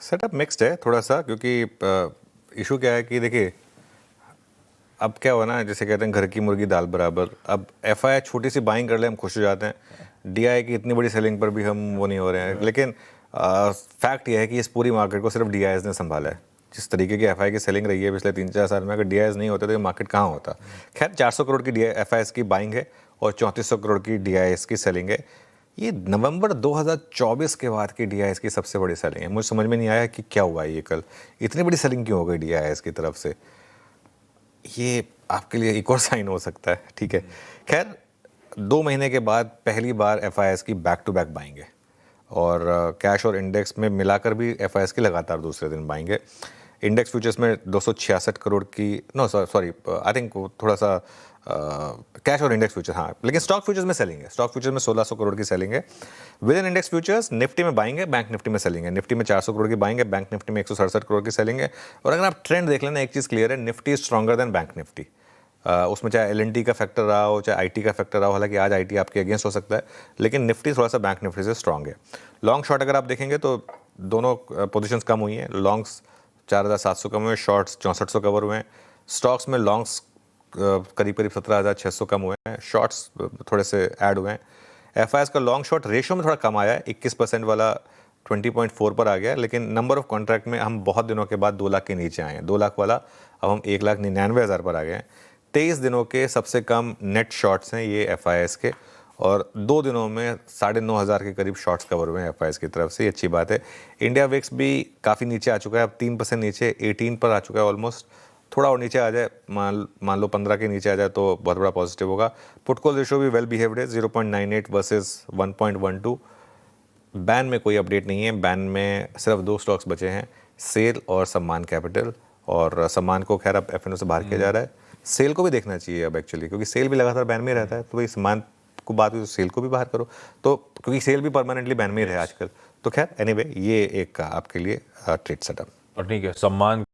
Setup mixed है थोड़ा सा, क्योंकि इशू क्या है कि देखिए अब क्या हुआ ना, जैसे कहते हैं घर की मुर्गी दाल बराबर। अब एफआई छोटी सी बाइंग कर ले हम खुश हो जाते हैं, डीआई की इतनी बड़ी सेलिंग पर भी हम वो नहीं हो रहे हैं। लेकिन फैक्ट ये है कि इस पूरी मार्केट को सिर्फ डीआईएस ने संभाला है। जिस तरीके की एफआई की सेलिंग रही है पिछले 3-4 साल में, अगर डीआईएस नहीं होते तो ये मार्केट कहाँ होता। खैर 400 करोड़ की एफआईएस की बाइंग है और 3400 करोड़ की डीआईएस की सेलिंग है। ये नवंबर 2024 के बाद की डीआईएस की सबसे बड़ी सेलिंग है। मुझे समझ में नहीं आया कि क्या हुआ है, ये कल इतनी बड़ी सेलिंग क्यों हो गई डीआईएस की तरफ से। ये आपके लिए एक और साइन हो सकता है, ठीक है। खैर 2 महीने के बाद पहली बार एफआईएस की बैक टू बैक बाइंग है और कैश और इंडेक्स में मिलाकर भी एफआईएस की लगातार दूसरे दिन बाइंग है। इंडेक्स फ्यूचर्स में 266 करोड़ की, नो सॉरी आई थिंक थोड़ा सा कैश और इंडेक्स फ्यूचर, हाँ, लेकिन स्टॉक फ्यूचर्स में सेलिंग है। स्टॉक फ्यूचर्स में 1600 करोड़ की सेलिंग है। With in index futures Nifty में बाइंग है, बैंक निफ्टी में सेलिंग है। निफ्टी में 400 करोड़ की बाइंग है, बैंक निफ्टी में 167 करोड़ की सेलिंग है। और अगर आप ट्रेंड देख लेना, एक चीज़ क्लियर है, Nifty is stronger than bank Nifty. उसमें चाहे एलएनटी का फैक्टर रहा हो, चाहे आईटी का फैक्टर रहा हो, हालांकि आज आईटी आपके अगेंस्ट हो सकता है, लेकिन निफ्टी थोड़ा सा बैंक निफ्टी से स्ट्रांग है। लॉन्ग शॉर्ट अगर आप देखेंगे तो दोनों पोजीशंस कम हुई हैं। लॉन्ग्स 4700 कम हुए, शॉर्ट्स 6400 कवर हुए हैं। स्टॉक्स में लॉन्ग्स करीब करीब 17600 कम हुए हैं, शॉर्ट्स थोड़े से ऐड हुए हैं। एफआईएस का लॉन्ग शॉर्ट रेशियो में थोड़ा कम आया है, 21% वाला 20.4 पर आ गया, लेकिन नंबर ऑफ कॉन्ट्रैक्ट में हम बहुत दिनों के बाद 2 लाख के नीचे आए हैं। 2 लाख वाला अब हम 1,99,000 पर आ गए हैं। 23 दिनों के सबसे कम नेट शॉर्ट्स हैं ये एफआईएस के, और 2 दिनों में 9,500 के करीब शॉर्ट्स कवर हुए हैं एफआईएस की तरफ से। ये अच्छी बात है। इंडिया विक्स भी काफ़ी नीचे आ चुका है, अब 3% नीचे 18 पर आ चुका है ऑलमोस्ट। थोड़ा और नीचे आ जाए, मान लो 15 के नीचे आ जाए तो बहुत बड़ा पॉजिटिव होगा। पुट कॉल रेशियो भी वेल बिहेव्ड है, 0.98 वर्सेस 1.12। बैन में कोई अपडेट नहीं है, बैन में सिर्फ 2 स्टॉक्स बचे हैं, सेल और सम्मान कैपिटल। और सम्मान को खैर अब एफएनओ से बाहर किया जा रहा है। सेल को भी देखना चाहिए अब एक्चुअली, क्योंकि सेल भी लगातार बैन में रहता है, तो भाई सम्मान को बात हुई तो सेल को भी बाहर करो, तो क्योंकि सेल भी परमानेंटली बैन में ही रहे आजकल। तो खैर एनीवे ये एक आपके लिए ट्रेड सेटअप। और ठीक है, सम्मान